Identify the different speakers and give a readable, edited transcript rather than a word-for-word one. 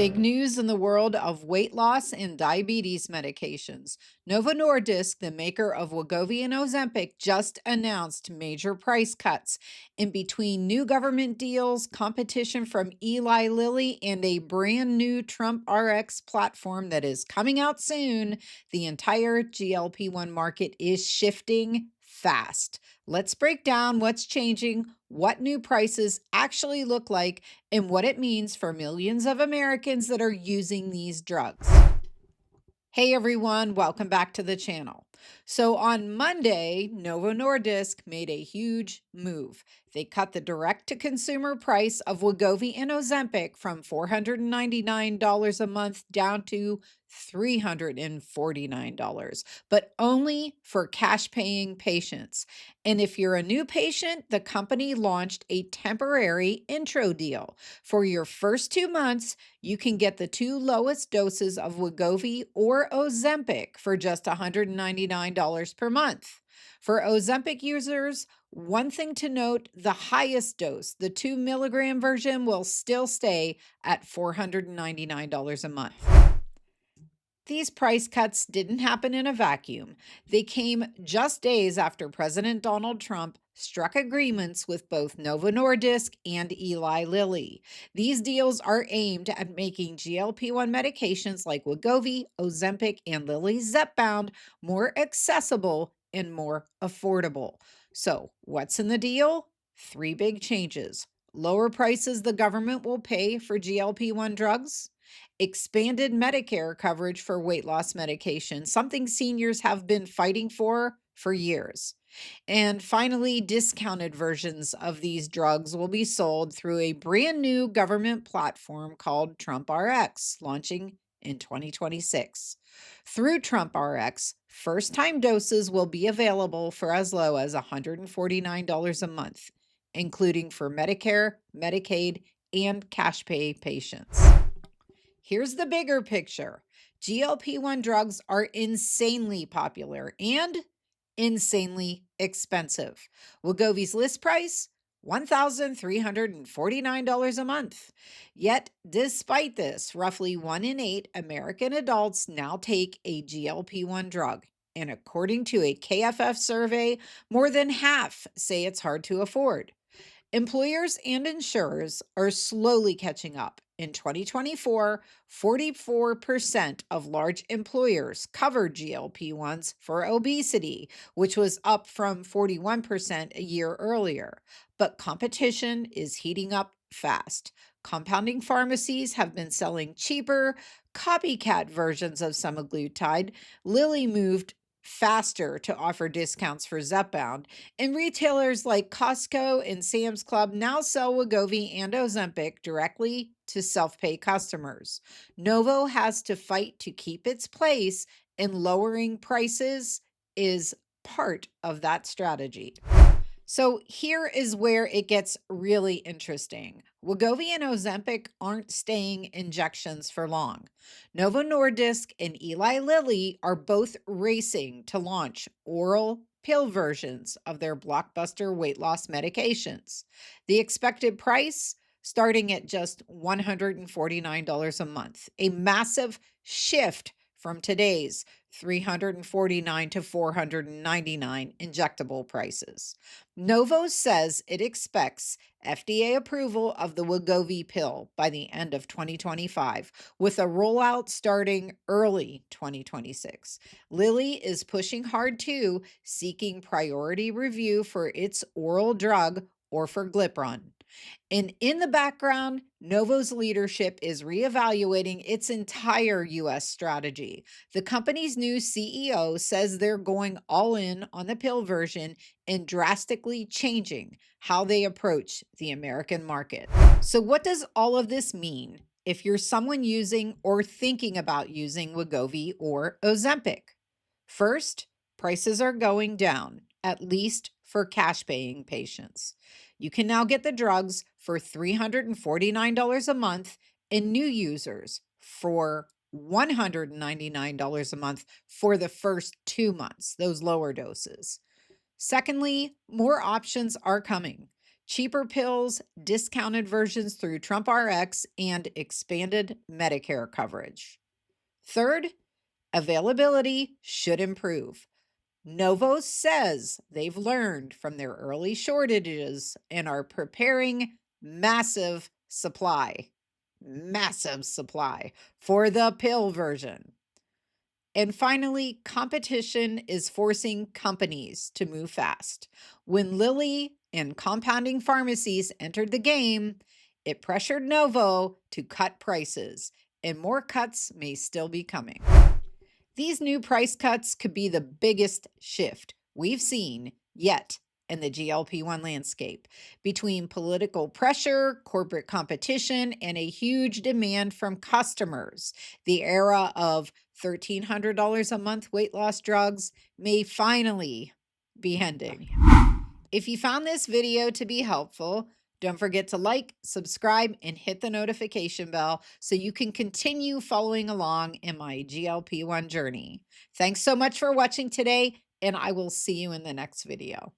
Speaker 1: Big news in the world of weight loss and diabetes medications. Novo Nordisk, the maker of Wegovy and Ozempic, just announced major price cuts. In between new government deals, competition from Eli Lilly, and a brand new Trump RX platform that is coming out soon, the entire GLP-1 market is shifting fast. Let's break down what's changing, what new prices actually look like, and what it means for millions of Americans that are using these drugs. Hey everyone, welcome back to the channel. So on Monday, Novo Nordisk made a huge move. They cut the direct-to-consumer price of Wegovy and Ozempic from $499 a month down to $349, but only for cash-paying patients. And if you're a new patient, the company launched a temporary intro deal. For your first 2 months, you can get the two lowest doses of Wegovy or Ozempic for just $199 per month. For Ozempic users, one thing to note, the highest dose, the 2 milligram version, will still stay at $499 a month. These price cuts didn't happen in a vacuum. They came just days after President Donald Trump struck agreements with both Novo Nordisk and Eli Lilly. These deals are aimed at making GLP-1 medications like Wegovy, Ozempic, and Lilly's Zepbound more accessible and more affordable. So, what's in the deal? Three big changes. Lower prices the government will pay for GLP-1 drugs, expanded Medicare coverage for weight loss medication, something seniors have been fighting for years. And finally, discounted versions of these drugs will be sold through a brand new government platform called Trump RX, launching in 2026. Through Trump RX, first-time doses will be available for as low as $149 a month, including for Medicare, Medicaid, and cash pay patients. Here's the bigger picture. GLP-1 drugs are insanely popular and insanely expensive. Wegovy's list price, $1,349 a month. Yet, despite this, roughly 1 in 8 American adults now take a GLP-1 drug. And according to a KFF survey, more than half say it's hard to afford. Employers and insurers are slowly catching up. In 2024, 44% of large employers covered GLP-1s for obesity, which was up from 41% a year earlier. But competition is heating up fast. Compounding pharmacies have been selling cheaper, copycat versions of semaglutide. Lilly moved faster to offer discounts for Zepbound, and retailers like Costco and Sam's Club now sell Wegovy and Ozempic directly to self-pay customers. Novo has to fight to keep its place, and lowering prices is part of that strategy. So here is where it gets really interesting. Wegovy and Ozempic aren't staying injections for long. Novo Nordisk and Eli Lilly are both racing to launch oral pill versions of their blockbuster weight loss medications. The expected price starting at just $149 a month, a massive shift from today's $349 to $499 injectable prices. Novo says it expects FDA approval of the Wegovy pill by the end of 2025, with a rollout starting early 2026. Lilly is pushing hard too, seeking priority review for its oral drug, orforglipron. And in the background, Novo's leadership is reevaluating its entire U.S. strategy. The company's new CEO says they're going all in on the pill version and drastically changing how they approach the American market. So what does all of this mean if you're someone using or thinking about using Wegovy or Ozempic? First, prices are going down, at least for cash-paying patients. You can now get the drugs for $349 a month, and new users for $199 a month for the first 2 months, those lower doses. Secondly, more options are coming. cheaper pills, discounted versions through TrumpRx, and expanded Medicare coverage. Third, availability should improve. Novo says they've learned from their early shortages and are preparing massive supply for the pill version. And finally, competition is forcing companies to move fast. When Lilly and compounding pharmacies entered the game, it pressured Novo to cut prices, and more cuts may still be coming. These new price cuts could be the biggest shift we've seen yet in the GLP-1 landscape, between political pressure, corporate competition, and a huge demand from customers. The era of $1,300 a month weight loss drugs may finally be ending. If you found this video to be helpful, don't forget to like, subscribe, and hit the notification bell so you can continue following along in my GLP-1 journey. Thanks so much for watching today, and I will see you in the next video.